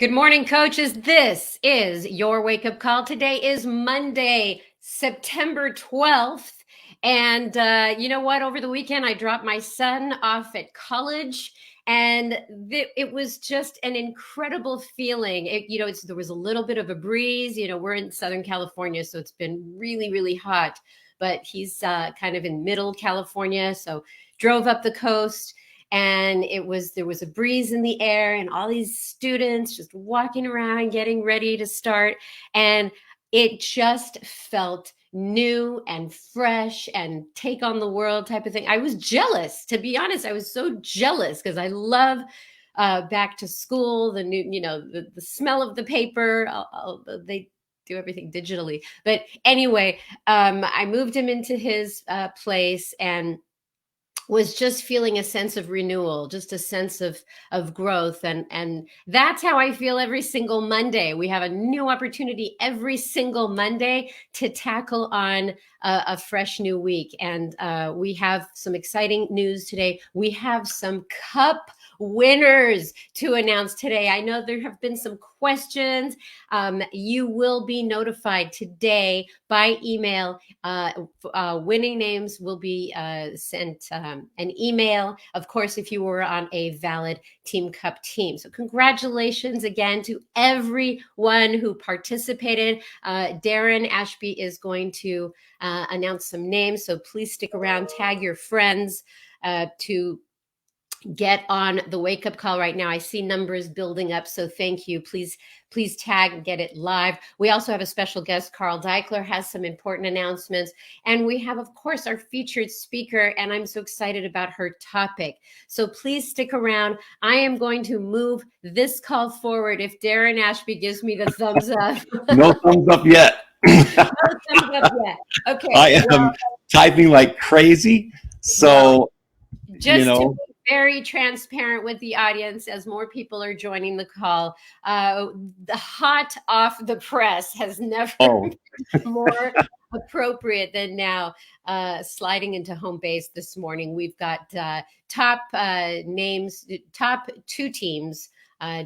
Good morning, coaches. This is your wake-up call. Today is Monday, September 12th. And you know what? Over the weekend, I dropped my son off at college, and it was just an incredible feeling. There was a little bit of a breeze. We're in Southern California, so it's been really, really hot. But he's kind of in middle California, so drove up the coast. And there was a breeze in the air and all these students just walking around, getting ready to start. And it just felt new and fresh and take on the world type of thing. I was jealous, to be honest. I was so jealous because I love back to school, the new, the smell of the paper. They do everything digitally. But anyway, I moved him into his place and was just feeling a sense of renewal, just a sense of growth. And that's how I feel every single Monday. We have a new opportunity every single Monday to tackle on a fresh new week. And we have some exciting news today. We have some cup winners to announce today. I know there have been some questions. You will be notified today by email. Winning names will be sent an email, of course, if you were on a valid Team Cup team. So congratulations again to everyone who participated. Darren Ashby is going to announce some names, so please stick around, tag your friends to get on the wake up call right now. I see numbers building up, so thank you. Please tag and get it live. We also have a special guest. Carl Deichler has some important announcements. And we have, of course, our featured speaker, and I'm so excited about her topic. So please stick around. I am going to move this call forward if Darren Ashby gives me the thumbs up. No thumbs up yet. No thumbs up yet. Okay. I am typing like crazy. So, to be very transparent with the audience as more people are joining the call. The hot off the press has never been more appropriate than now. Sliding into home base this morning, we've got top names, top two teams,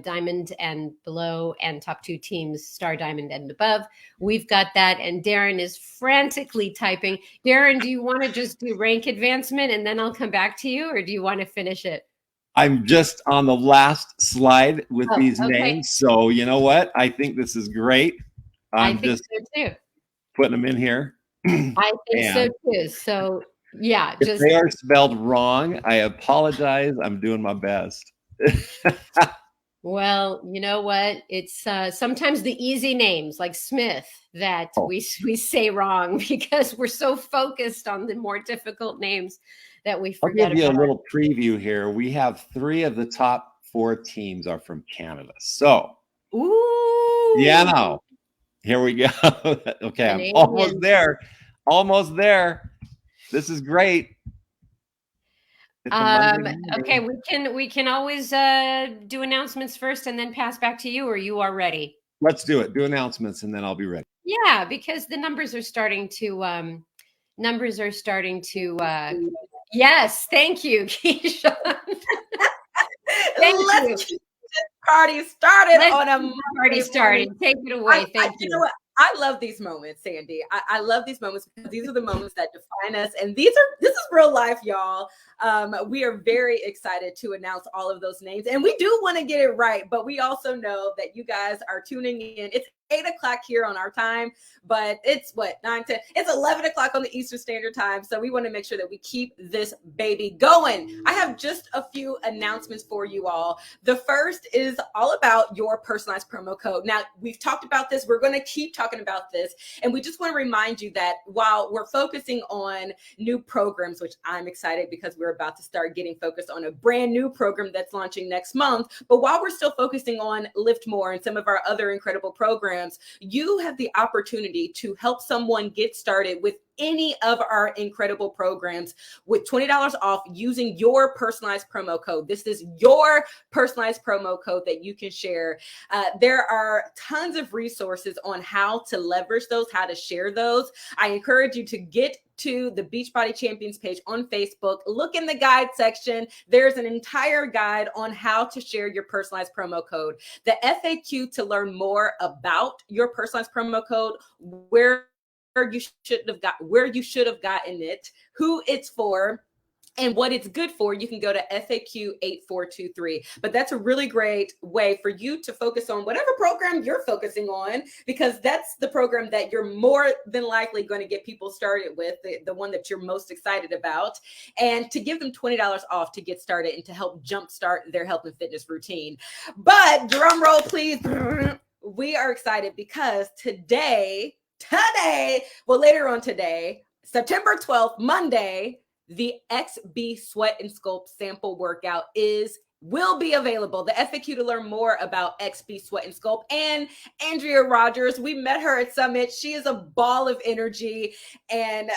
Diamond and below, and top two teams, Star, Diamond, and above. We've got that, and Darren is frantically typing. Darren, do you want to just do rank advancement and then I'll come back to you, or do you want to finish it? I'm just on the last slide with these names. So you know what? I think this is great. I think so too. Putting them in here. I think so too. So yeah, if they are spelled wrong, I apologize. I'm doing my best. Well, you know what? It's sometimes the easy names like Smith that we say wrong because we're so focused on the more difficult names that we forget about. I'll give you a little preview here. We have 3 of the top 4 teams are from Canada. So, no. Here we go. Okay, I'm almost there. Almost there. This is great. Okay, we can always do announcements first and then pass back to you, or you are ready. Let's do it. Do announcements and then I'll be ready. Yeah, because the numbers are starting to yes, thank you, Keisha. Let's get this party started. Take it away. Thank you. You know what? I love these moments, Sandy. I love these moments because these are the moments that define us. And this is real life, y'all. We are very excited to announce all of those names. And we do want to get it right, but we also know that you guys are tuning in. It's 8 o'clock here on our time, but it's 9, 10, it's 11 o'clock on the Eastern Standard Time. So we want to make sure that we keep this baby going. I have just a few announcements for you all. The first is all about your personalized promo code. Now, we've talked about this. We're going to keep talking about this. And we just want to remind you that while we're focusing on new programs, which I'm excited because we're about to start getting focused on a brand new program that's launching next month. But while we're still focusing on Lift More and some of our other incredible programs, you have the opportunity to help someone get started with any of our incredible programs with $20 off using your personalized promo code. This is your personalized promo code that you can share. There are tons of resources on how to leverage those, how to share those. I encourage you to get to the Beachbody Champions page on Facebook. Look in the guide section. There's an entire guide on how to share your personalized promo code. The FAQ to learn more about your personalized promo code, where you should have gotten it, who it's for, and what it's good for, you can go to FAQ 8423. But that's a really great way for you to focus on whatever program you're focusing on, because that's the program that you're more than likely going to get people started with, the one that you're most excited about, and to give them $20 off to get started and to help jumpstart their health and fitness routine. But drum roll, please. We are excited because later on today, September 12th, Monday, the XB Sweat and Sculpt sample workout will be available. The FAQ to learn more about XB Sweat and Sculpt and Andrea Rogers. We met her at Summit. She is a ball of energy, and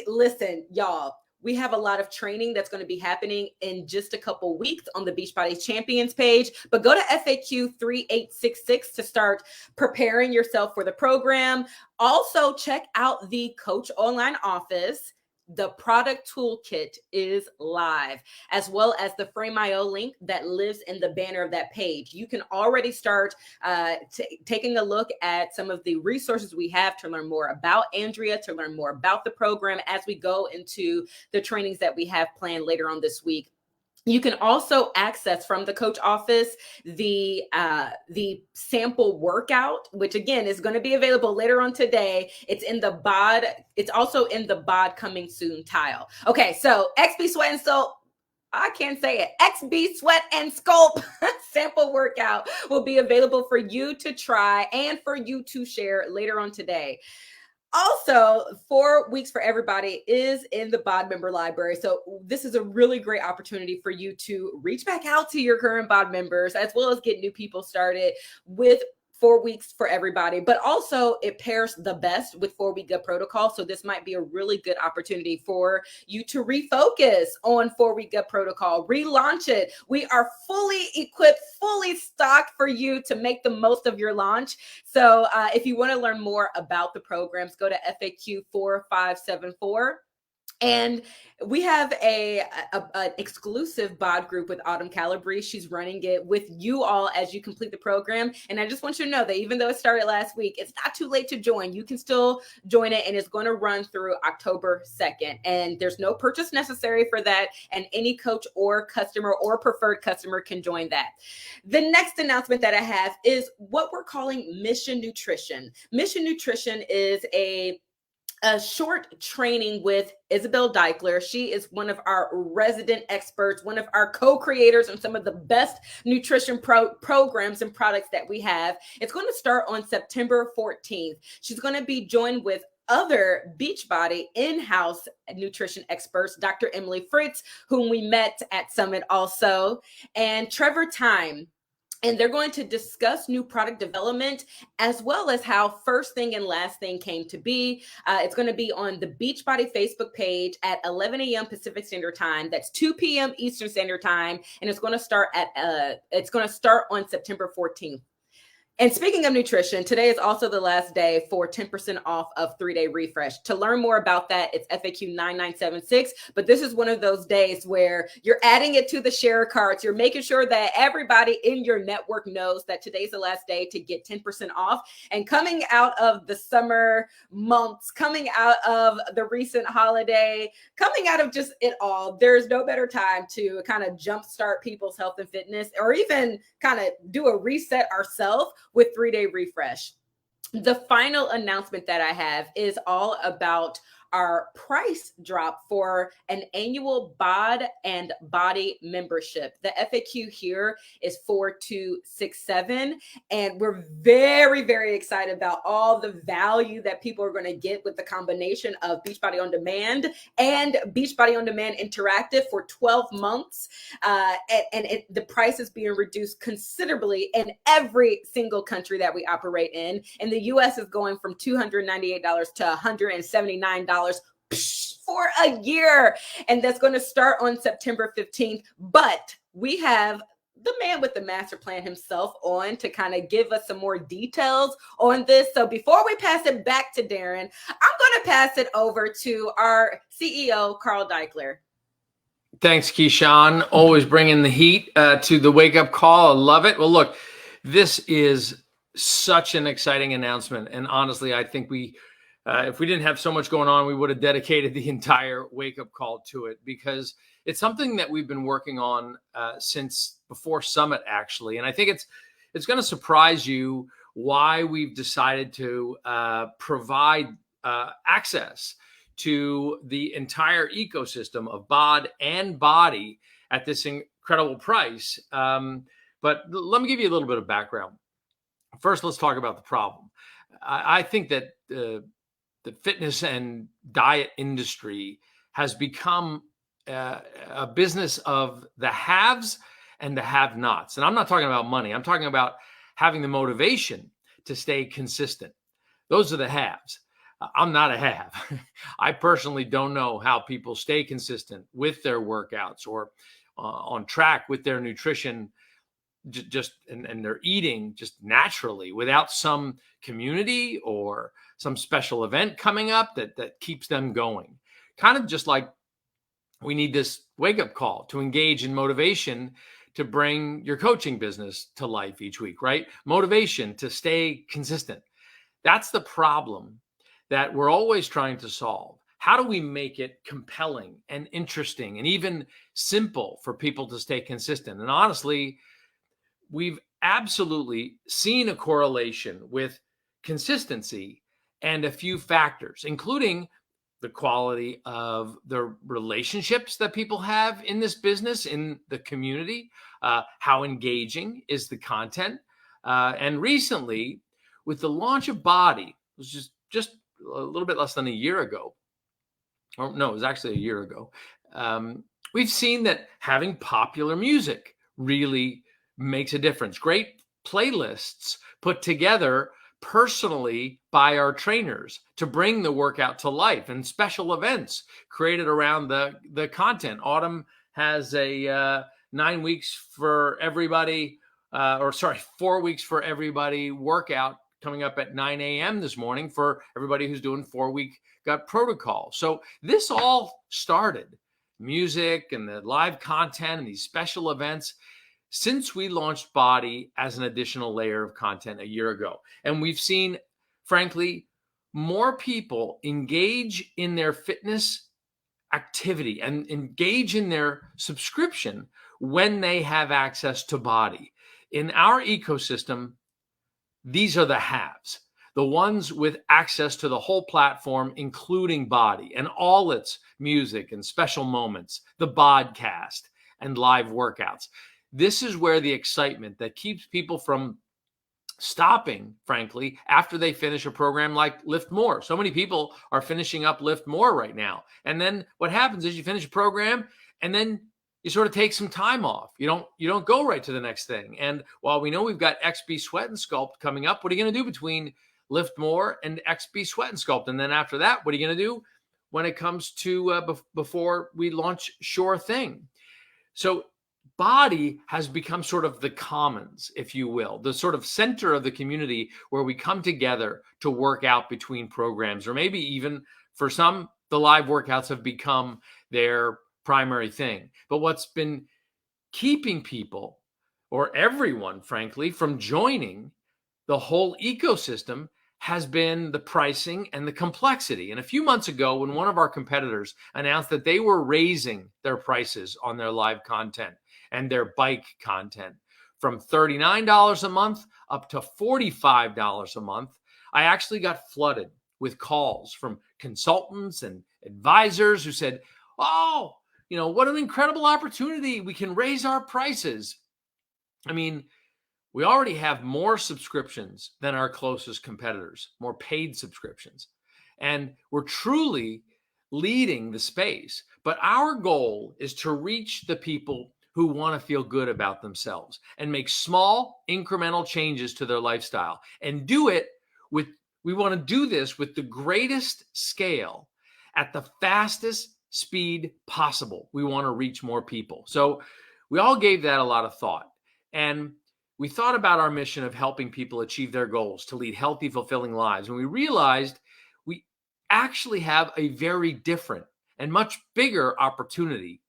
listen, y'all, we have a lot of training that's going to be happening in just a couple weeks on the Beachbody Champions page, but go to FAQ 3866 to start preparing yourself for the program. Also, check out the Coach Online Office. The product toolkit is live, as well as the Frame.io link that lives in the banner of that page. You can already start taking a look at some of the resources we have to learn more about Andrea, to learn more about the program as we go into the trainings that we have planned later on this week. You can also access from the coach office the sample workout, which again is going to be available later on today. It's in the bod. It's also in the bod coming soon tile. Okay, so XB Sweat and Sculpt. I can't say it. XB Sweat and Sculpt sample workout will be available for you to try and for you to share later on today. Also, 4 weeks for everybody is in the BOD member library. So this is a really great opportunity for you to reach back out to your current BOD members, as well as get new people started with 4 weeks for everybody. But also it pairs the best with 4 Week Gut Protocol. So this might be a really good opportunity for you to refocus on 4 Week Gut Protocol, relaunch it. We are fully equipped, fully stocked for you to make the most of your launch. So if you want to learn more about the programs, go to FAQ 4574. And we have an exclusive BOD group with Autumn Calabrese. She's running it with you all as you complete the program. And I just want you to know that even though it started last week, it's not too late to join. You can still join it, and it's going to run through October 2nd. And there's no purchase necessary for that. And any coach or customer or preferred customer can join that. The next announcement that I have is what we're calling Mission Nutrition. Mission Nutrition is a short training with Isabel Deichler. She is one of our resident experts, one of our co-creators on some of the best nutrition programs and products that we have. It's going to start on September 14th. She's going to be joined with other Beachbody in-house nutrition experts, Dr. Emily Fritz, whom we met at Summit also, and Trevor Time. And they're going to discuss new product development, as well as how First Thing and Last Thing came to be. It's going to be on the Beachbody Facebook page at 11 a.m. Pacific Standard Time. That's 2 p.m. Eastern Standard Time, and it's going to start on September 14th. And speaking of nutrition, today is also the last day for 10% off of 3-day refresh. To learn more about that, it's FAQ 9976. But this is one of those days where you're adding it to the share carts. You're making sure that everybody in your network knows that today's the last day to get 10% off. And coming out of the summer months, coming out of the recent holiday, coming out of just it all, there's no better time to kind of jumpstart people's health and fitness, or even kind of do a reset ourselves with 3-day refresh. The final announcement that I have is all about our price drop for an annual bod and body membership. The FAQ here is 4267. And we're very, very excited about all the value that people are going to get with the combination of Beachbody On Demand and Beachbody On Demand Interactive for 12 months. The price is being reduced considerably in every single country that we operate in. And the US is going from $298 to $179 for a year. And that's going to start on September 15th. But we have the man with the master plan himself on to kind of give us some more details on this. So before we pass it back to Darren, I'm going to pass it over to our CEO, Carl Deichler. Thanks, Keyshawn. Always bringing the heat to the wake up call. I love it. Well, look, this is such an exciting announcement. And honestly, I think if we didn't have so much going on, we would have dedicated the entire wake up call to it, because it's something that we've been working on since before Summit, actually. And I think it's going to surprise you why we've decided to provide access to the entire ecosystem of bod and body at this incredible price. But let me give you a little bit of background. First, let's talk about the problem. I think that the fitness and diet industry has become a business of the haves and the have-nots. And I'm not talking about money. I'm talking about having the motivation to stay consistent. Those are the haves. I'm not a have. I personally don't know how people stay consistent with their workouts or on track with their nutrition and their eating just naturally without some community or some special event coming up that keeps them going. Kind of just like we need this wake-up call to engage in motivation to bring your coaching business to life each week, right? Motivation to stay consistent. That's the problem that we're always trying to solve. How do we make it compelling and interesting and even simple for people to stay consistent? And honestly, we've absolutely seen a correlation with consistency and a few factors, including the quality of the relationships that people have in this business, in the community, how engaging is the content. And recently, with the launch of Body, it was just a little bit less than a year ago, or no, it was actually a year ago, we've seen that having popular music really makes a difference. Great playlists put together personally by our trainers to bring the workout to life, and special events created around the content. Autumn has a 9 weeks for everybody, 4 weeks for everybody workout coming up at 9 a.m. this morning for everybody who's doing 4-week gut protocol. So this all started, music and the live content and these special events, since we launched Body as an additional layer of content a year ago. And we've seen, frankly, more people engage in their fitness activity and engage in their subscription when they have access to Body. In our ecosystem, these are the haves, the ones with access to the whole platform, including Body and all its music and special moments, the podcast and live workouts. This is where the excitement that keeps people from stopping, frankly, after they finish a program like Lift More. So many people are finishing up Lift More right now. And then what happens is you finish a program and then you sort of take some time off. You don't go right to the next thing. And while we know we've got XB Sweat and Sculpt coming up, what are you going to do between Lift More and XB Sweat and Sculpt? And then after that, what are you going to do when it comes to before we launch Sure Thing? So Body has become sort of the commons, if you will, the sort of center of the community where we come together to work out between programs, or maybe even for some, the live workouts have become their primary thing. But what's been keeping people, or everyone, frankly, from joining the whole ecosystem has been the pricing and the complexity. And a few months ago, when one of our competitors announced that they were raising their prices on their live content and their bike content from $39 a month up to $45 a month, I actually got flooded with calls from consultants and advisors who said, oh, what an incredible opportunity. We can raise our prices. I mean, we already have more subscriptions than our closest competitors, more paid subscriptions. And we're truly leading the space. But our goal is to reach the people who want to feel good about themselves and make small incremental changes to their lifestyle and do it we want to do this with the greatest scale at the fastest speed possible. We want to reach more people. So we all gave that a lot of thought. And we thought about our mission of helping people achieve their goals to lead healthy, fulfilling lives. And we realized we actually have a very different and much bigger opportunity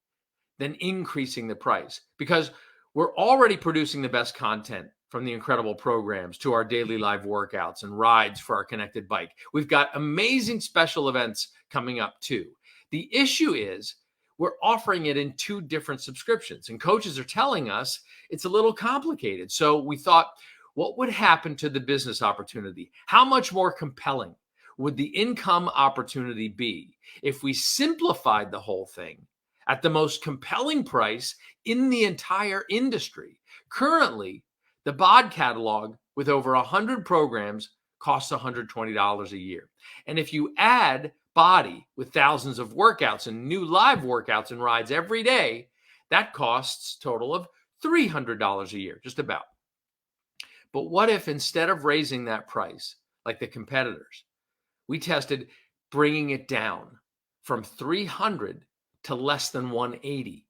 than increasing the price, because we're already producing the best content, from the incredible programs to our daily live workouts and rides for our connected bike. We've got amazing special events coming up too. The issue is we're offering it in 2 different subscriptions, and coaches are telling us it's a little complicated. So we thought, what would happen to the business opportunity? How much more compelling would the income opportunity be if we simplified the whole thing at the most compelling price in the entire industry? Currently, the BOD catalog with over 100 programs costs $120 a year. And if you add BODi with thousands of workouts and new live workouts and rides every day, that costs a total of $300 a year, just about. But what if instead of raising that price like the competitors, we tested bringing it down from $300 to less than $180?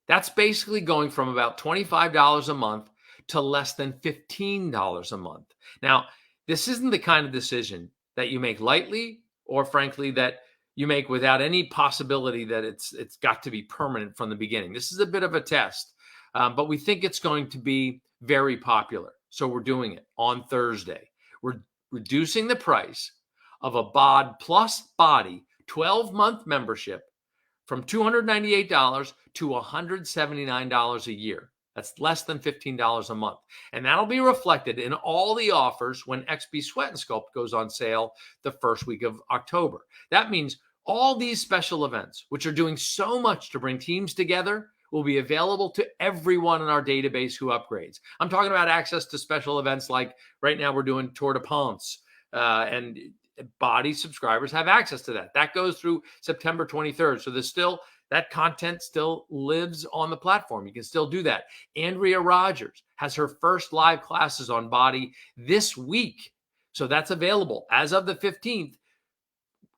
That's basically going from about $25 a month to less than $15 a month. Now, this isn't the kind of decision that you make lightly, or frankly, that you make without any possibility that it's got to be permanent from the beginning. This is a bit of a test, but we think it's going to be very popular. So we're doing it on Thursday. We're reducing the price of a BOD plus BODi 12-month membership from $298 to $179 a year. That's less than $15 a month. And that'll be reflected in all the offers when XB Sweat and Sculpt goes on sale the first week of October. That means all these special events, which are doing so much to bring teams together, will be available to everyone in our database who upgrades. I'm talking about access to special events like right now we're doing Tour de Ponce, and BODi subscribers have access to that. That goes through September 23rd. So there's still that content still lives on the platform. You can still do that. Andrea Rogers has her first live classes on BODi this week. So that's available. As of the 15th,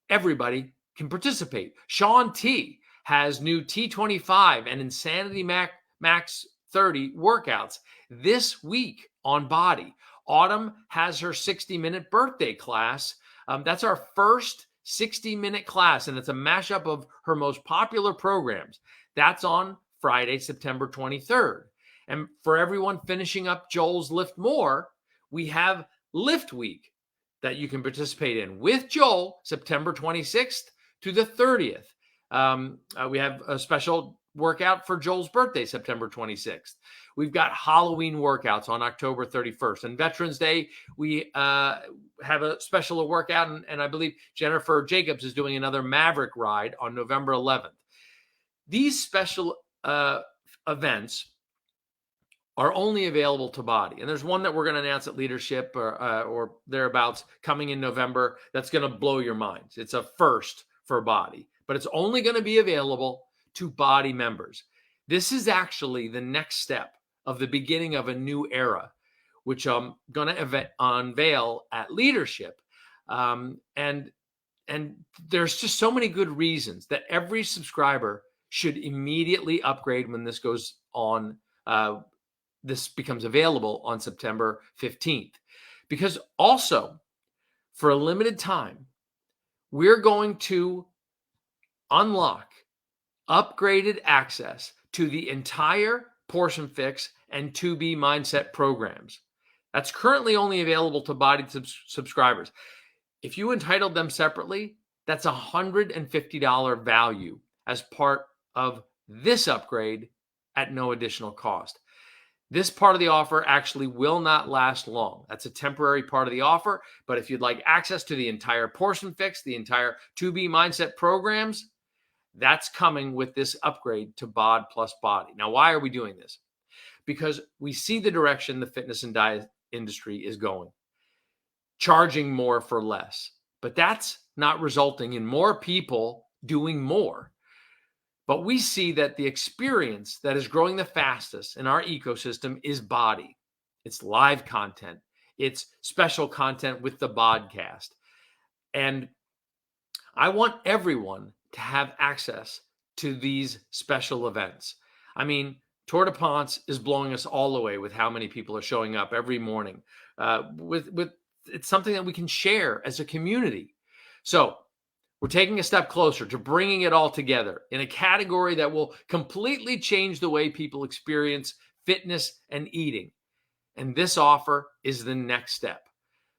everybody can participate. Sean T has new T25 and Insanity Max 30 workouts this week on BODi. Autumn has her 60-minute birthday class. That's our first 60-minute class, and it's a mashup of her most popular programs. That's on Friday, September 23rd. And for everyone finishing up Joel's Lift More, we have Lift Week that you can participate in with Joel, September 26th to the 30th. We have a special workout for Joel's birthday, September 26th. We've got Halloween workouts on October 31st. And Veterans Day, we have a special workout, and I believe Jennifer Jacobs is doing another Maverick ride on November 11th. These special events are only available to BODi. And there's one that we're going to announce at Leadership or thereabouts coming in November that's going to blow your minds. It's a first for BODi, but it's only going to be available to BODi members. This is actually the next step of the beginning of a new era, which I'm going to unveil at Leadership. And there's just so many good reasons that every subscriber should immediately upgrade when this goes on. This becomes available on September 15th. Because also, for a limited time, we're going to unlock upgraded access to the entire Portion Fix and 2B Mindset programs. That's currently only available to BODi subscribers. If you entitled them separately, that's $150 value as part of this upgrade at no additional cost. This part of the offer actually will not last long. That's a temporary part of the offer. But if you'd like access to the entire portion fix, the entire 2B mindset programs, that's coming with this upgrade to BOD plus Body. Now, why are we doing this? Because we see the direction the fitness and diet industry is going, charging more for less. But that's not resulting in more people doing more. But we see that the experience that is growing the fastest in our ecosystem is Body. It's live content. It's special content with the podcast. And I want everyone to have access to these special events. I mean, Tour de France is blowing us all away with how many people are showing up every morning. It's something that we can share as a community. So we're taking a step closer to bringing it all together in a category that will completely change the way people experience fitness and eating. And this offer is the next step.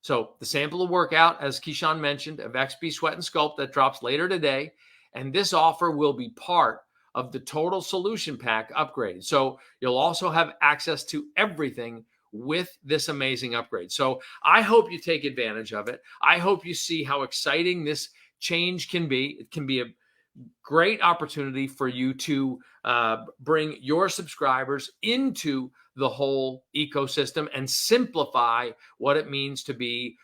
So the sample of workout, as Keyshawn mentioned, of XP Sweat and Sculpt that drops later today. And this offer will be part of the total solution pack upgrade. So you'll also have access to everything with this amazing upgrade. So I hope you take advantage of it. I hope you see how exciting this change can be. It can be a great opportunity for you to bring your subscribers into the whole ecosystem and simplify what it means to be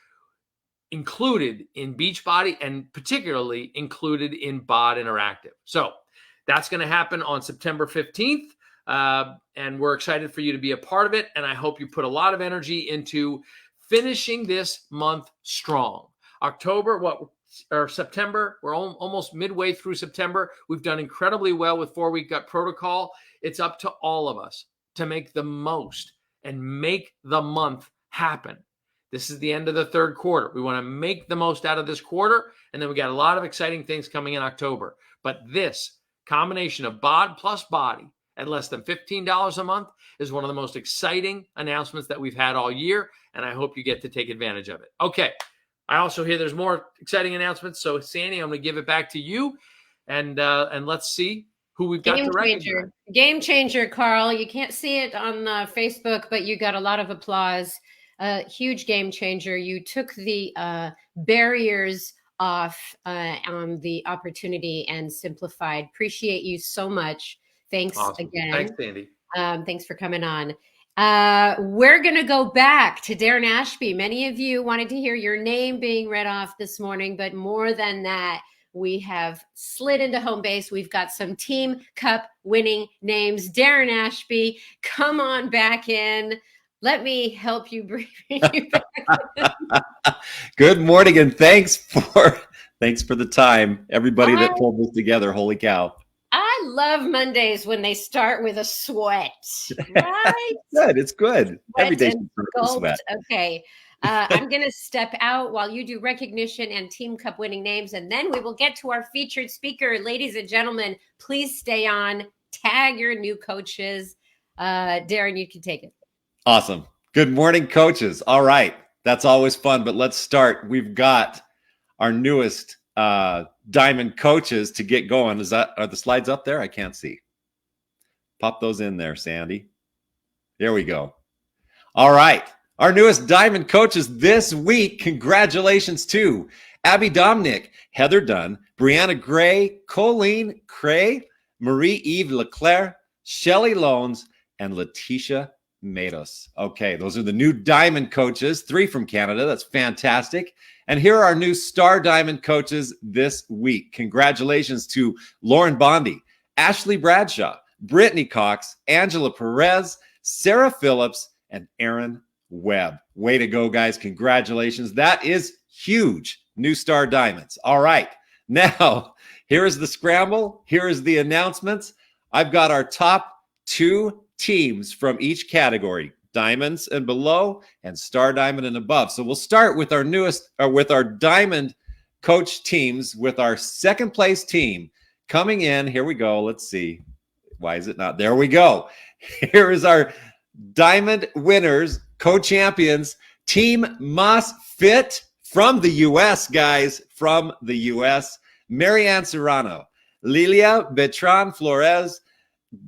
included in Beachbody and particularly included in BOD Interactive. So that's going to happen on September 15th. And we're excited for you to be a part of it. And I hope you put a lot of energy into finishing this month strong. September, we're almost midway through September. We've done incredibly well with 4-week gut protocol. It's up to all of us to make the most and make the month happen. This is the end of the third quarter. We want to make the most out of this quarter. And then we got a lot of exciting things coming in October. But this combination of BOD plus Body at less than $15 a month is one of the most exciting announcements that we've had all year. And I hope you get to take advantage of it. Okay. I also hear there's more exciting announcements. So Sandy, I'm going to give it back to you and let's see who we've got to recognize. Game changer, Carl. You can't see it on Facebook, but you got a lot of applause. Huge game changer. You took the barriers off on the opportunity and simplified. Appreciate you so much. Thanks again. Thanks, Sandy. Thanks for coming on. We're going to go back to Darren Ashby. Many of you wanted to hear your name being read off this morning, but more than that, we have slid into home base. We've got some Team Cup winning names. Darren Ashby, come on back in. Let me help you bring you back. Good morning, and thanks for the time, everybody that pulled this together. Holy cow. I love Mondays when they start with a sweat, right? It's good. Every day should start with a sweat. Okay. I'm going to step out while you do recognition and Team Cup winning names, and then we will get to our featured speaker. Ladies and gentlemen, please stay on. Tag your new coaches. Darren, you can take it. Awesome. Good morning, coaches. All right. That's always fun, but let's start. We've got our newest Diamond coaches to get going. Are the slides up there? I can't see. Pop those in there, Sandy. There we go. All right. Our newest Diamond coaches this week. Congratulations to Abby Dominic, Heather Dunn, Brianna Gray, Colleen Cray, Marie-Eve Leclerc, Shelly Loans, and Letitia Matos. Okay, those are the new Diamond coaches, 3 from Canada. That's fantastic. And here are our new Star Diamond coaches this week. Congratulations to Lauren Bondi, Ashley Bradshaw, Brittany Cox, Angela Perez, Sarah Phillips, and Aaron Webb. Way to go, guys. Congratulations. That is huge. New Star Diamonds. All right. Now, here is the scramble. Here is the announcements. I've got our top 2 teams from each category, diamonds and below and Star Diamond and above. So we'll start with with our Diamond coach teams, with our second place team coming in. Here we go. Let's see. Why is it not? There we go. Here is our Diamond winners, co-champions, Team Moss Fit from the U.S., guys, from the U.S. Marianne Serrano, Lilia Betran Flores,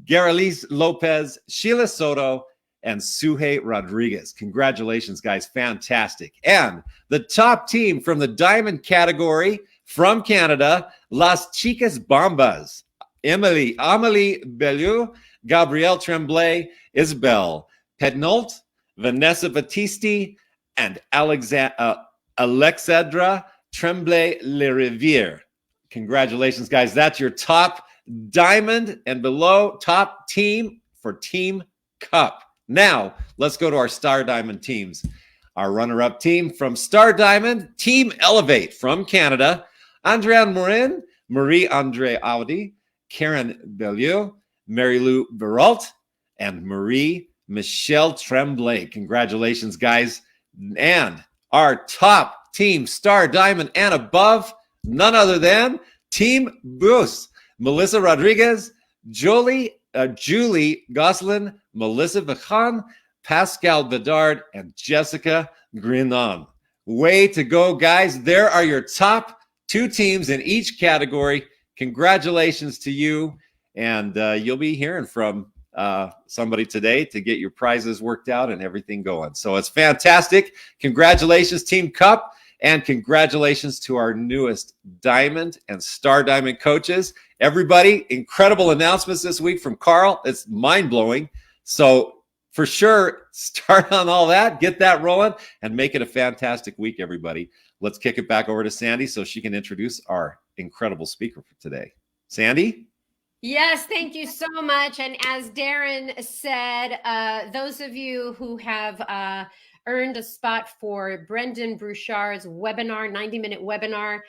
Garalise Lopez, Sheila Soto, and Suhey Rodriguez. Congratulations, guys. Fantastic. And the top team from the diamond category from Canada, Las Chicas Bombas. Amélie Bellew, Gabrielle Tremblay, Isabel Pednault, Vanessa Battisti, and Alexandra Tremblay-Leriviere. Congratulations, guys. That's your top diamond and below top team for Team Cup. Now, let's go to our Star Diamond teams. Our runner-up team from Star Diamond, Team Elevate from Canada, Andréane Morin, Marie-André Audi, Karen Bellew, Mary-Lou Berault, and Marie-Michelle Tremblay. Congratulations, guys. And our top team, Star Diamond and above, none other than Team Boost, Melissa Rodriguez, Julie Gosselin, Melissa Vacan, Pascal Bedard, and Jessica Grinon. Way to go, guys. There are your top 2 teams in each category. Congratulations to you. And you'll be hearing from somebody today to get your prizes worked out and everything going. So it's fantastic. Congratulations, Team Cup. And congratulations to our newest Diamond and Star Diamond coaches. Everybody, incredible announcements this week from Carl. It's mind-blowing. So for sure, start on all that, get that rolling, and make it a fantastic week, everybody. Let's kick it back over to Sandy so she can introduce our incredible speaker for today. Sandy? Yes, thank you so much. And as Darren said, those of you who have earned a spot for Brendan Bouchard's webinar, 90-minute webinar,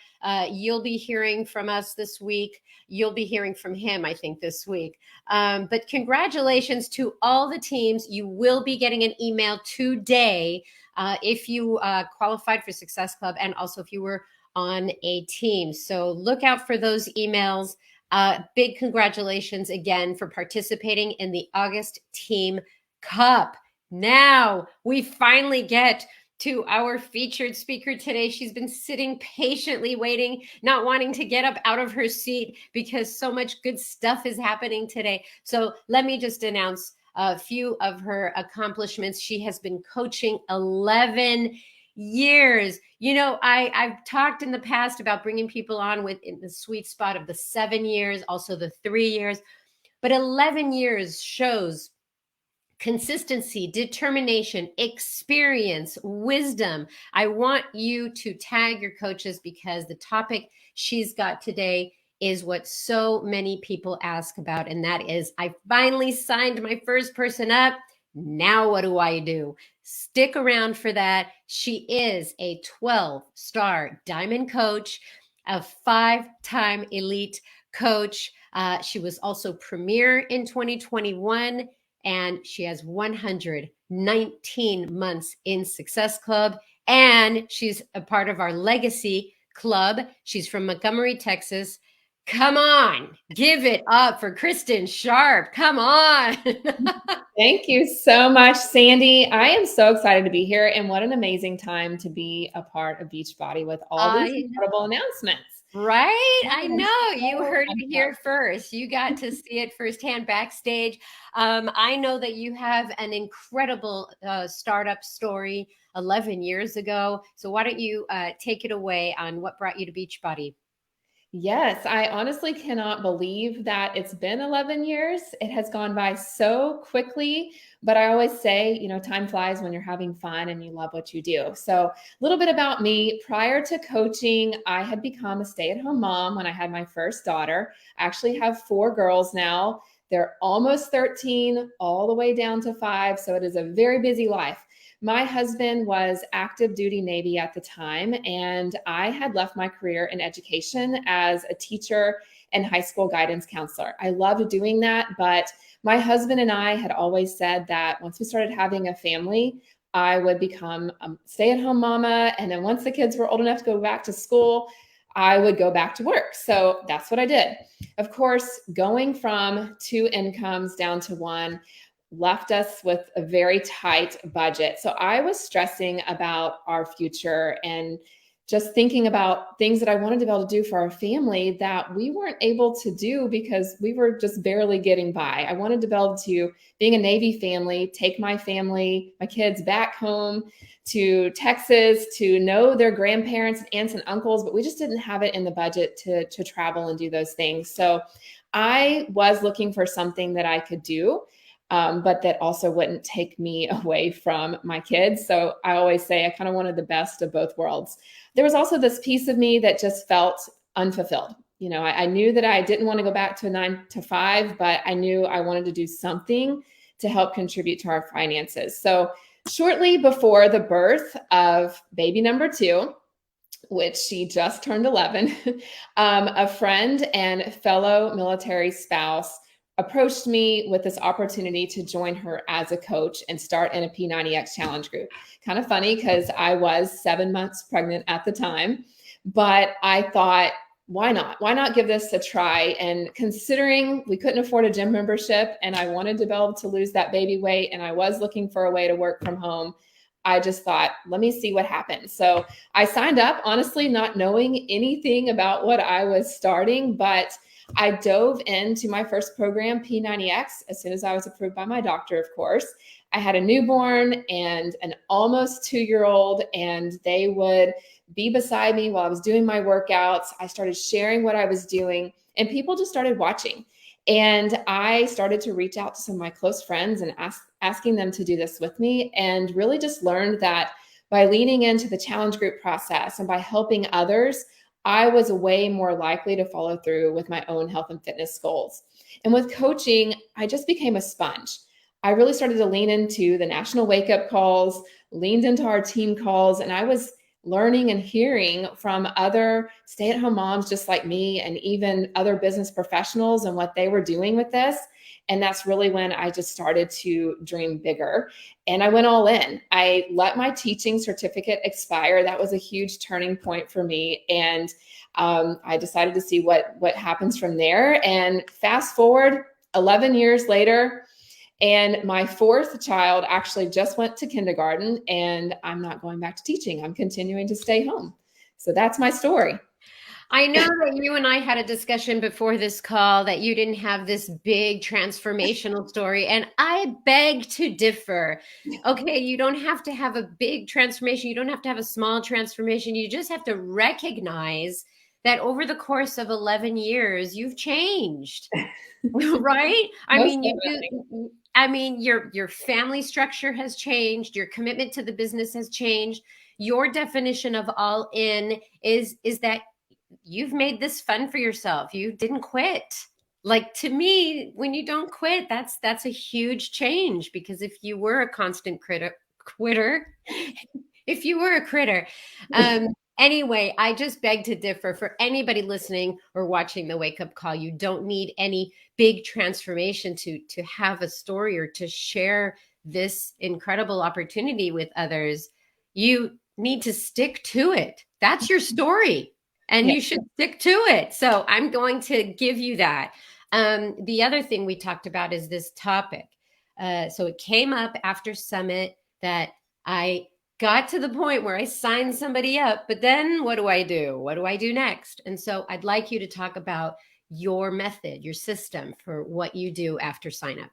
you'll be hearing from us this week. You'll be hearing from him, I think, this week. But congratulations to all the teams. You will be getting an email today if you qualified for Success Club and also if you were on a team. So look out for those emails. Big congratulations again for participating in the August Team Cup. Now we finally get to our featured speaker today. She's been sitting patiently waiting, not wanting to get up out of her seat because so much good stuff is happening today. So let me just announce a few of her accomplishments. She has been coaching 11 years. You know, I've talked in the past about bringing people on in the sweet spot of the 7 years, also the 3 years, but 11 years shows consistency, determination, experience, wisdom. I want you to tag your coaches because the topic she's got today is what so many people ask about. And that is, I finally signed my first person up. Now what do I do? Stick around for that. She is a 12-star diamond coach, a 5-time elite coach. She was also premier in 2021. And she has 119 months in Success Club. And she's a part of our Legacy Club. She's from Montgomery, Texas. Come on, give it up for Kristin Sharp. Come on. Thank you so much, Sandy. I am so excited to be here. And what an amazing time to be a part of Beachbody with all these incredible announcements. Right? I know. You heard it here first. You got to see it firsthand backstage. I know that you have an incredible startup story 11 years ago. So why don't you take it away on what brought you to Beachbody? Yes, I honestly cannot believe that it's been 11 years. It has gone by so quickly, but I always say, you know, time flies when you're having fun and you love what you do. So a little bit about me. Prior to coaching, I had become a stay-at-home mom when I had my first daughter. I actually have 4 girls now. They're almost 13, all the way down to 5. So it is a very busy life. My husband was active duty Navy at the time, and I had left my career in education as a teacher and high school guidance counselor. I loved doing that, but my husband and I had always said that once we started having a family, I would become a stay-at-home mama. And then once the kids were old enough to go back to school, I would go back to work. So that's what I did. Of course, going from 2 incomes down to 1 left us with a very tight budget. So I was stressing about our future and just thinking about things that I wanted to be able to do for our family that we weren't able to do because we were just barely getting by. I wanted to be able to, being a Navy family, take my family, my kids back home to Texas to know their grandparents and aunts and uncles, but we just didn't have it in the budget to travel and do those things. So I was looking for something that I could do, but that also wouldn't take me away from my kids. So I always say I kind of wanted the best of both worlds. There was also this piece of me that just felt unfulfilled. You know, I knew that I didn't want to go back to a 9-to-5, but I knew I wanted to do something to help contribute to our finances. So shortly before the birth of baby number 2, which she just turned 11, a friend and fellow military spouse approached me with this opportunity to join her as a coach and start in a P90X challenge group. Kind of funny because I was 7 months pregnant at the time, but I thought, why not? Why not give this a try? And considering we couldn't afford a gym membership and I wanted to be able to lose that baby weight and I was looking for a way to work from home, I just thought, let me see what happens. So I signed up, honestly, not knowing anything about what I was starting, but I dove into my first program, P90X, as soon as I was approved by my doctor, of course. I had a newborn and an almost 2-year-old, and they would be beside me while I was doing my workouts. I started sharing what I was doing, and people just started watching. And I started to reach out to some of my close friends and asking them to do this with me, and really just learned that by leaning into the challenge group process and by helping others, I was way more likely to follow through with my own health and fitness goals. And with coaching, I just became a sponge. I really started to lean into the national wake-up calls, leaned into our team calls, and I was learning and hearing from other stay-at-home moms just like me and even other business professionals and what they were doing with this. And that's really when I just started to dream bigger. And I went all in. I let my teaching certificate expire. That was a huge turning point for me. And I decided to see what happens from there. And fast forward 11 years later, and my 4th child actually just went to kindergarten, and I'm not going back to teaching. I'm continuing to stay home. So that's my story. I know that you and I had a discussion before this call that you didn't have this big transformational story, and I beg to differ. Okay, you don't have to have a big transformation. You don't have to have a small transformation. You just have to recognize that over the course of 11 years, you've changed, right? I mean, your family structure has changed. Your commitment to the business has changed. Your definition of all in is that you've made this fun for yourself. You didn't quit. Like, to me, when you don't quit, that's a huge change, because if you were a constant quitter, if you were a critter, anyway, I just beg to differ. For anybody listening or watching the Wake Up Call, you don't need any big transformation to have a story or to share this incredible opportunity with others. You need to stick to it. That's your story, and you should stick to it. So I'm going to give you that. The other thing we talked about is this topic. So it came up after Summit that I got to the point where I signed somebody up, but then what do I do? What do I do next? And so I'd like you to talk about your method, your system for what you do after sign up.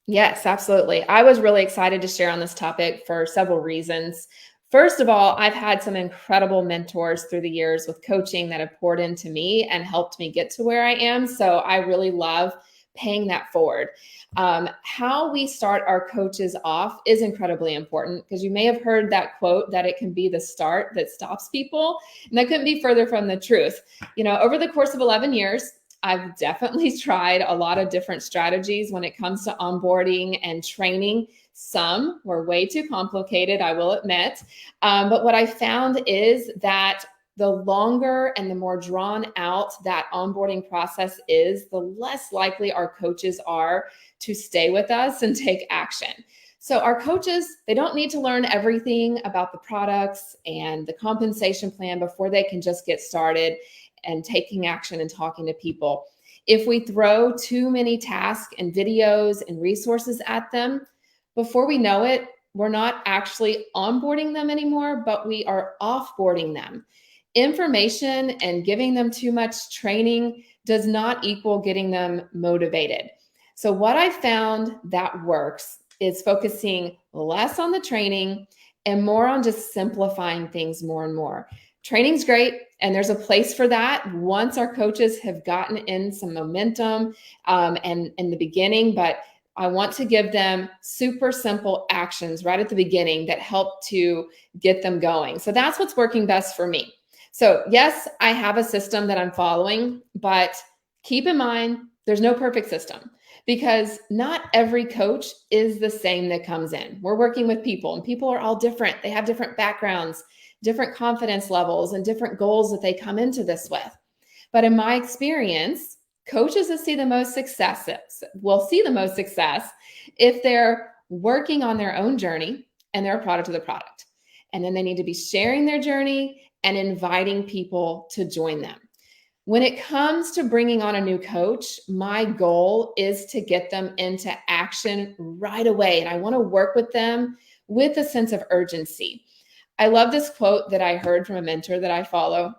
Yes, absolutely. I was really excited to share on this topic for several reasons. First of all, I've had some incredible mentors through the years with coaching that have poured into me and helped me get to where I am. So I really love paying that forward. How we start our coaches off is incredibly important, because you may have heard that quote that it can be the start that stops people. And that couldn't be further from the truth. You know, over the course of 11 years, I've definitely tried a lot of different strategies when it comes to onboarding and training. Some were way too complicated, I will admit. But what I found is that the longer and the more drawn out that onboarding process is, the less likely our coaches are to stay with us and take action. So our coaches, they don't need to learn everything about the products and the compensation plan before they can just get started and taking action and talking to people. If we throw too many tasks and videos and resources at them, before we know it, we're not actually onboarding them anymore, but we are offboarding them. information and giving them too much training does not equal getting them motivated. So what I found that works is focusing less on the training and more on just simplifying things more and more. Training's great, and there's a place for that once our coaches have gotten in some momentum and in the beginning, but I want to give them super simple actions right at the beginning that help to get them going. So that's what's working best for me. So yes, I have a system that I'm following, but keep in mind, there's no perfect system because not every coach is the same that comes in. We're working with people and people are all different. They have different backgrounds, different confidence levels, and different goals that they come into this with. But in my experience, coaches that see the most success will see the most success if they're working on their own journey and they're a product of the product. And then they need to be sharing their journey and inviting people to join them. When it comes to bringing on a new coach, my goal is to get them into action right away. And I want to work with them with a sense of urgency. I love this quote that I heard from a mentor that I follow.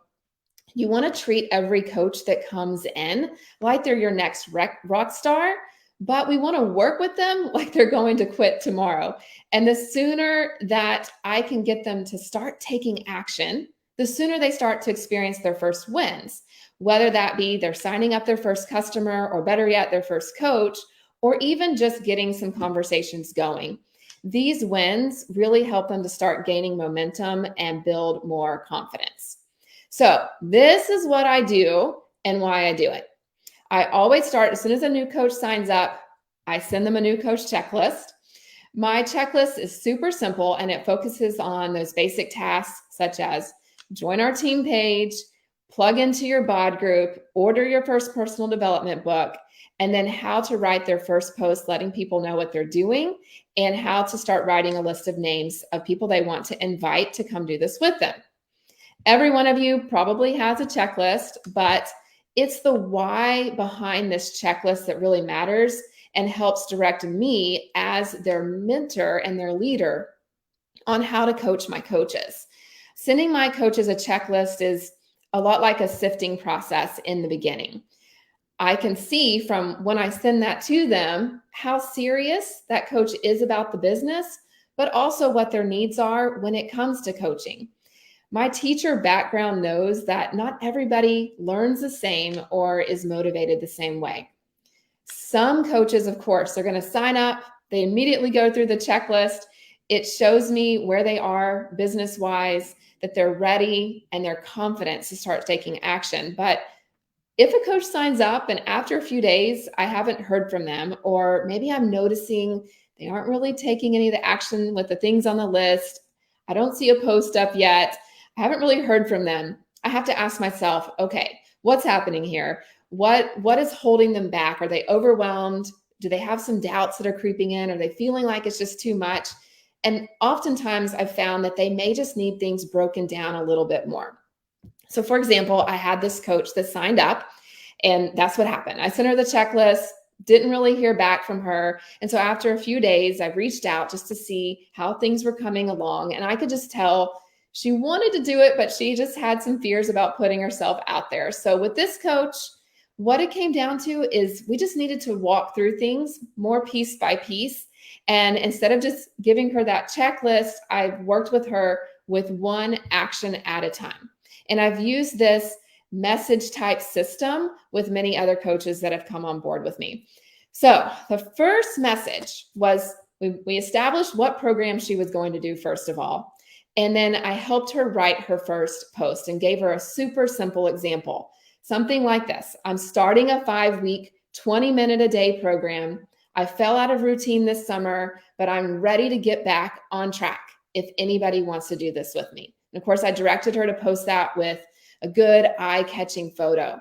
You want to treat every coach that comes in like they're your next rock star, but we want to work with them like they're going to quit tomorrow. And the sooner that I can get them to start taking action, the sooner they start to experience their first wins, whether that be they're signing up their first customer or better yet, their first coach, or even just getting some conversations going. These wins really help them to start gaining momentum and build more confidence. So this is what I do and why I do it. I always start, as soon as a new coach signs up, I send them a new coach checklist. My checklist is super simple and it focuses on those basic tasks such as join our team page, plug into your bod group, order your first personal development book, and then how to write their first post, letting people know what they're doing, and how to start writing a list of names of people they want to invite to come do this with them. Every one of you probably has a checklist, but it's the why behind this checklist that really matters and helps direct me as their mentor and their leader on how to coach my coaches. Sending my coaches a checklist is a lot like a sifting process in the beginning. I can see from when I send that to them how serious that coach is about the business, but also what their needs are when it comes to coaching. My teacher background knows that not everybody learns the same or is motivated the same way. Some coaches, of course, they're going to sign up. They immediately go through the checklist. It shows me where they are business-wise, that they're ready and they're confident to start taking action. But if a coach signs up and after a few days, I haven't heard from them, or maybe I'm noticing they aren't really taking any of the action with the things on the list, I don't see a post up yet, I haven't really heard from them, I have to ask myself, okay, what's happening here? What is holding them back? Are they overwhelmed? Do they have some doubts that are creeping in? Are they feeling like it's just too much? And oftentimes I've found that they may just need things broken down a little bit more. So for example, I had this coach that signed up and that's what happened. I sent her the checklist, didn't really hear back from her. And so after a few days, I reached out just to see how things were coming along. And I could just tell she wanted to do it, but she just had some fears about putting herself out there. So with this coach, what it came down to is we just needed to walk through things more piece by piece. And instead of just giving her that checklist, I've worked with her with one action at a time. And I've used this message type system with many other coaches that have come on board with me. So the first message was we established what program she was going to do first of all. And then I helped her write her first post and gave her a super simple example. Something like this. I'm starting a 5-week, 20-minute a day program. I fell out of routine this summer, but I'm ready to get back on track if anybody wants to do this with me. And of course, I directed her to post that with a good eye-catching photo.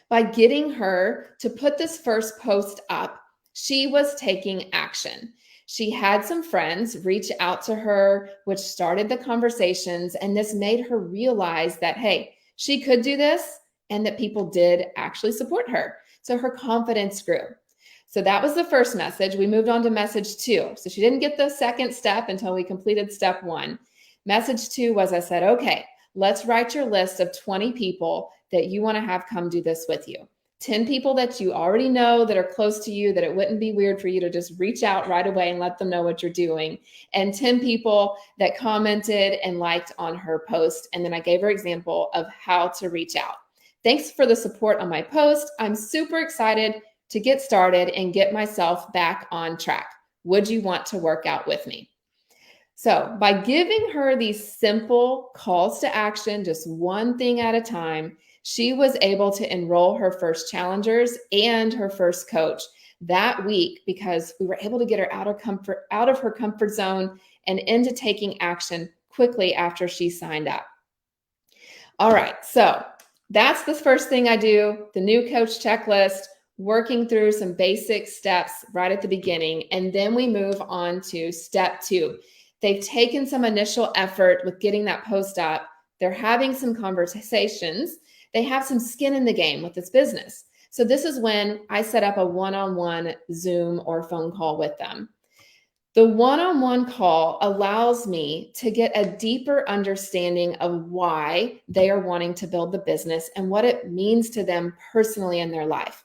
By getting her to put this first post up, she was taking action. She had some friends reach out to her, which started the conversations, and this made her realize that, hey, she could do this and that people did actually support her. So her confidence grew. So that was the first message. We moved on to message 2. So she didn't get the second step until we completed step 1. Message 2 was I said, okay, let's write your list of 20 people that you want to have come do this with you. 10 people that you already know that are close to you, that it wouldn't be weird for you to just reach out right away and let them know what you're doing. And 10 people that commented and liked on her post. And then I gave her an example of how to reach out. Thanks for the support on my post. I'm super excited to get started and get myself back on track. Would you want to work out with me? So by giving her these simple calls to action, just one thing at a time, she was able to enroll her first challengers and her first coach that week because we were able to get her out of her comfort zone and into taking action quickly after she signed up. All right, so that's the first thing I do, the new coach checklist, working through some basic steps right at the beginning, and then we move on to step 2. They've taken some initial effort with getting that post up. They're having some conversations. They have some skin in the game with this business. So this is when I set up a one-on-one Zoom or phone call with them. The one-on-one call allows me to get a deeper understanding of why they are wanting to build the business and what it means to them personally in their life.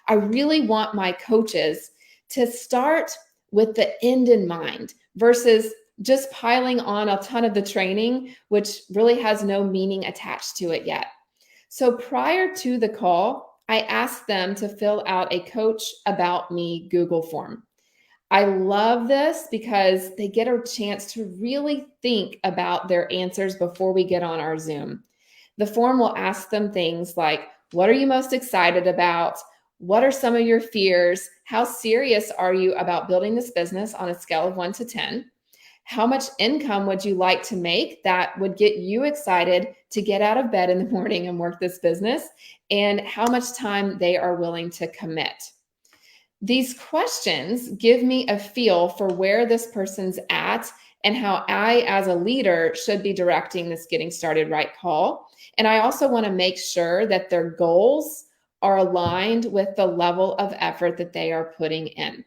I really want my coaches to start with the end in mind versus just piling on a ton of the training, which really has no meaning attached to it yet. So prior to the call, I asked them to fill out a Coach About Me Google form. I love this because they get a chance to really think about their answers before we get on our Zoom. The form will ask them things like, what are you most excited about? What are some of your fears? How serious are you about building this business on a scale of 1 to 10? How much income would you like to make that would get you excited to get out of bed in the morning and work this business? And how much time they are willing to commit. These questions give me a feel for where this person's at and how I, as a leader, should be directing this Getting Started Right call. And I also want to make sure that their goals are aligned with the level of effort that they are putting in.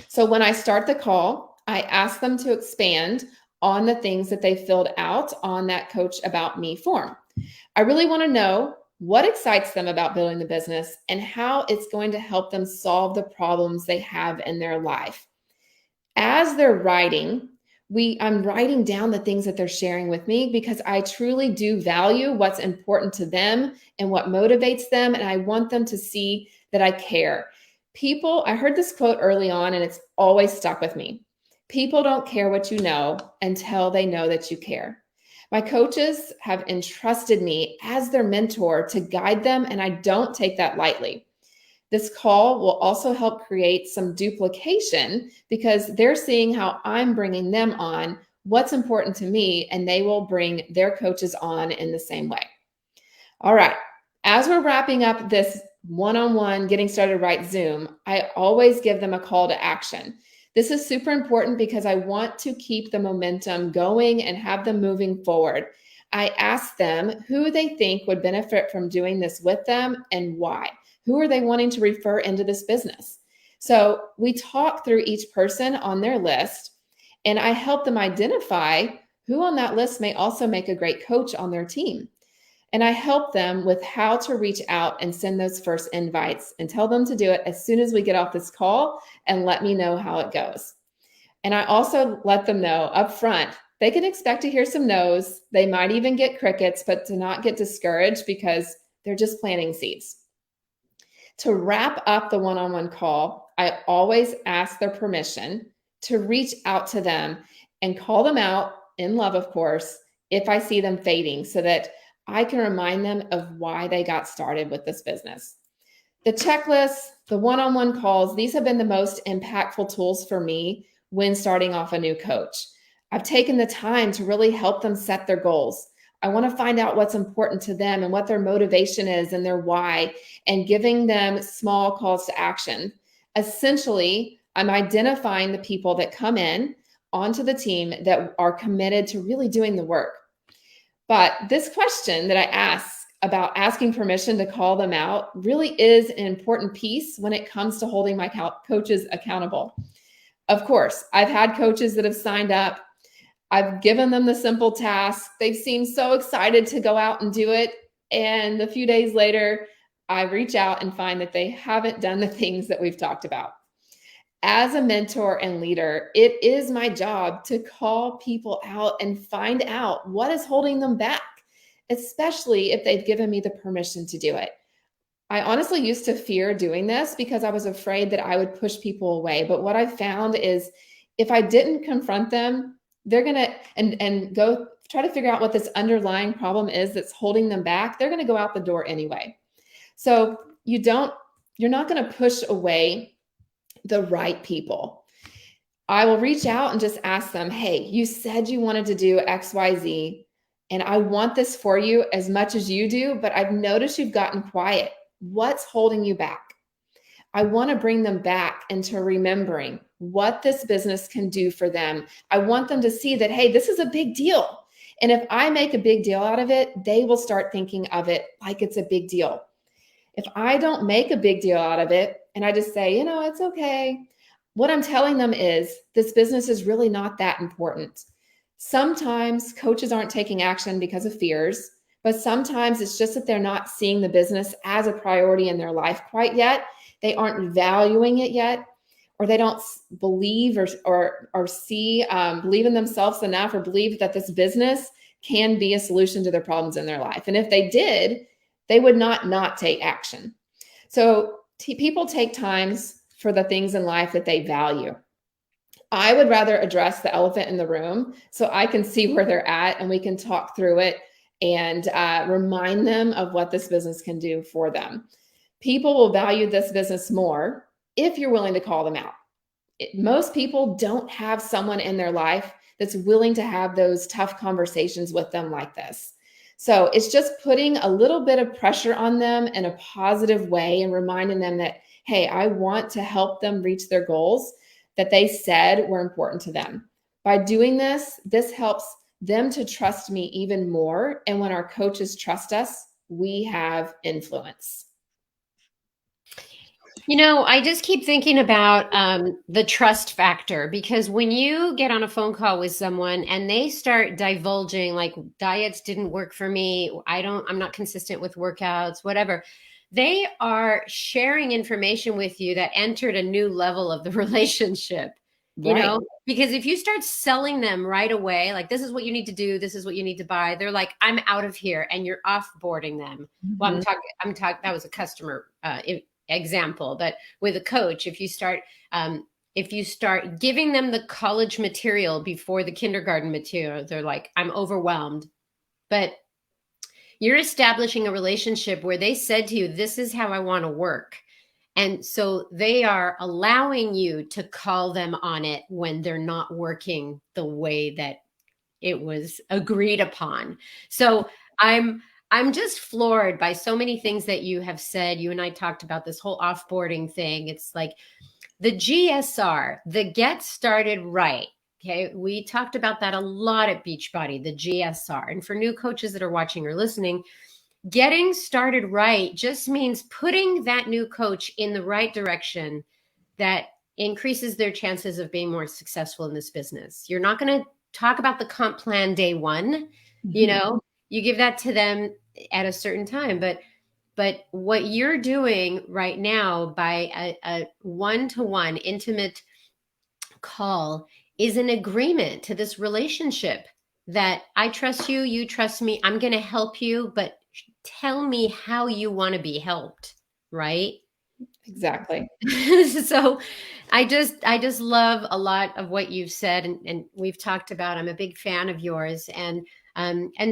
So when I start the call, I ask them to expand on the things that they filled out on that Coach About Me form. I really want to know what excites them about building the business and how it's going to help them solve the problems they have in their life. As they're writing, I'm writing down the things that they're sharing with me because I truly do value what's important to them and what motivates them. And I want them to see that I care. I heard this quote early on and it's always stuck with me. People don't care what you know until they know that you care. My coaches have entrusted me as their mentor to guide them, and I don't take that lightly. This call will also help create some duplication because they're seeing how I'm bringing them on, what's important to me, and they will bring their coaches on in the same way. All right, as we're wrapping up this one-on-one Getting Started Right Zoom, I always give them a call to action. This is super important because I want to keep the momentum going and have them moving forward. I ask them who they think would benefit from doing this with them and why. Who are they wanting to refer into this business? So we talk through each person on their list, and I help them identify who on that list may also make a great coach on their team. And I help them with how to reach out and send those first invites and tell them to do it as soon as we get off this call and let me know how it goes. And I also let them know up front, they can expect to hear some no's. They might even get crickets, but to not get discouraged because they're just planting seeds. To wrap up the one-on-one call, I always ask their permission to reach out to them and call them out in love, of course, if I see them fading so that I can remind them of why they got started with this business. The checklists, the one-on-one calls, these have been the most impactful tools for me when starting off a new coach. I've taken the time to really help them set their goals. I want to find out what's important to them and what their motivation is and their why, and giving them small calls to action. Essentially, I'm identifying the people that come in onto the team that are committed to really doing the work. But this question that I ask about asking permission to call them out really is an important piece when it comes to holding my coaches accountable. Of course, I've had coaches that have signed up. I've given them the simple task. They've seemed so excited to go out and do it. And a few days later, I reach out and find that they haven't done the things that we've talked about. As a mentor and leader, it is my job to call people out and find out what is holding them back, especially if they've given me the permission to do it. I honestly used to fear doing this because I was afraid that I would push people away. But what I found is if I didn't confront them, they're going to and go try to figure out what this underlying problem is that's holding them back. They're going to go out the door anyway. So you're not going to push away the right people. I will reach out and just ask them, hey, you said you wanted to do X, Y, Z, and I want this for you as much as you do, but I've noticed you've gotten quiet. What's holding you back? I want to bring them back into remembering what this business can do for them. I want them to see that, hey, this is a big deal. And if I make a big deal out of it, they will start thinking of it like it's a big deal. If I don't make a big deal out of it and I just say, it's okay, what I'm telling them is this business is really not that important. Sometimes coaches aren't taking action because of fears, but sometimes it's just that they're not seeing the business as a priority in their life quite yet. They aren't valuing it yet, or they don't believe or believe in themselves enough, or believe that this business can be a solution to their problems in their life. And if they did, they would not take action. So people take times for the things in life that they value. I would rather address the elephant in the room so I can see where they're at and we can talk through it and remind them of what this business can do for them. People will value this business more if you're willing to call them out. Most people don't have someone in their life that's willing to have those tough conversations with them like this. So it's just putting a little bit of pressure on them in a positive way and reminding them that, hey, I want to help them reach their goals that they said were important to them. By doing this, this helps them to trust me even more. And when our coaches trust us, we have influence. I just keep thinking about the trust factor, because when you get on a phone call with someone and they start divulging, like, diets didn't work for me, I'm not consistent with workouts, whatever, they are sharing information with you that entered a new level of the relationship, Right. because if you start selling them right away, like, this is what you need to do, this is what you need to buy, they're like, I'm out of here, and you're offboarding them. Mm-hmm. Well, I'm talking, that was a customer example, but with a coach, if you start giving them the college material before the kindergarten material, they're like, I'm overwhelmed. But you're establishing a relationship where they said to you, this is how I want to work. And so they are allowing you to call them on it when they're not working the way that it was agreed upon. So I'm just floored by so many things that you have said. You and I talked about this whole offboarding thing. It's like the GSR, the get started right. Okay. We talked about that a lot at Beachbody, the GSR. And for new coaches that are watching or listening, getting started right just means putting that new coach in the right direction that increases their chances of being more successful in this business. You're not going to talk about the comp plan day one, mm-hmm. You give that to them at a certain time, but what you're doing right now by a one-to-one intimate call is an agreement to this relationship that I trust you, you trust me, I'm going to help you, but tell me how you want to be helped, right? Exactly. So I just love a lot of what you've said, and we've talked about. I'm a big fan of yours, and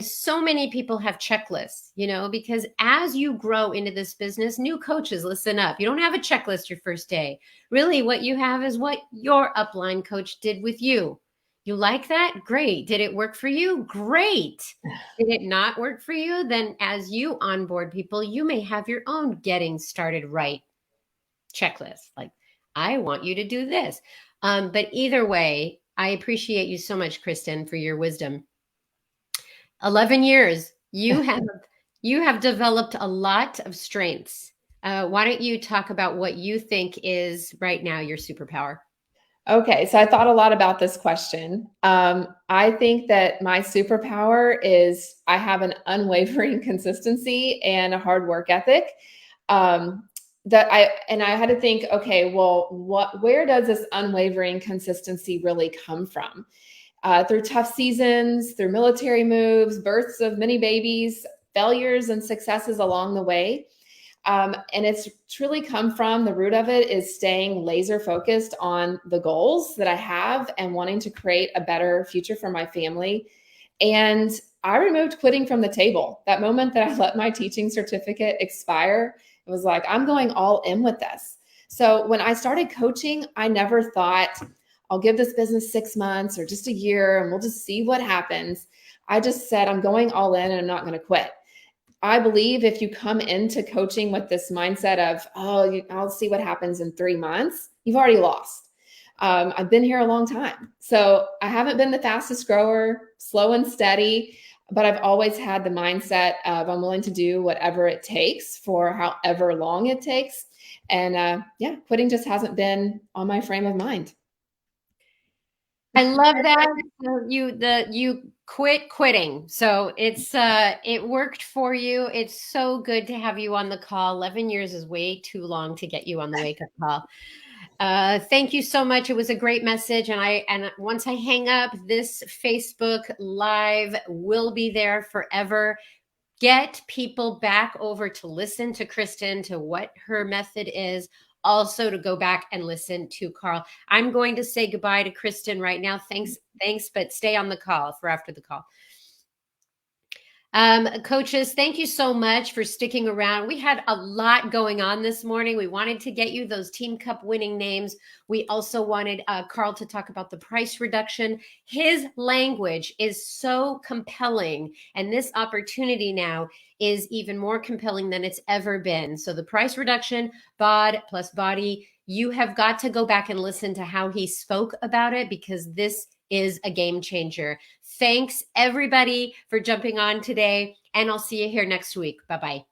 so many people have checklists, because as you grow into this business, new coaches, listen up. You don't have a checklist your first day. Really, what you have is what your upline coach did with you. You like that? Great. Did it work for you? Great. Did it not work for you? Then as you onboard people, you may have your own getting started right checklist. Like, I want you to do this. But either way, I appreciate you so much, Kristin, for your wisdom. 11 years, you have developed a lot of strengths. Why don't you talk about what you think is right now your superpower? Okay, so I thought a lot about this question. I think that my superpower is I have an unwavering consistency and a hard work ethic. I had to think, okay, well, where does this unwavering consistency really come from? Through tough seasons, through military moves, births of many babies, failures and successes along the way. And it's truly come from the root of it is staying laser focused on the goals that I have and wanting to create a better future for my family. And I removed quitting from the table. That moment that I let my teaching certificate expire, it was like, I'm going all in with this. So when I started coaching, I never thought I'll give this business 6 months or just a year and we'll just see what happens. I just said, I'm going all in and I'm not going to quit. I believe if you come into coaching with this mindset of, I'll see what happens in 3 months, you've already lost. I've been here a long time. So I haven't been the fastest grower, slow and steady, but I've always had the mindset of I'm willing to do whatever it takes for however long it takes. And quitting just hasn't been on my frame of mind. I love that. You quit quitting. So it worked for you. It's so good to have you on the call. 11 years is way too long to get you on the wake up call. Thank you so much. It was a great message. And once I hang up, this Facebook Live will be there forever. Get people back over to listen to Kristin, to what her method is. Also to go back and listen to Carl. I'm going to say goodbye to Kristin right now. Thanks, but stay on the call for after the call. Coaches, thank you so much for sticking around. We had a lot going on this morning. We wanted to get you those Team Cup winning names. We also wanted Carl to talk about the price reduction. His language is so compelling, and this opportunity now is even more compelling than it's ever been. So the price reduction, bod plus body, you have got to go back and listen to how he spoke about it, because this is a game changer. Thanks everybody for jumping on today, and I'll see you here next week. Bye-bye.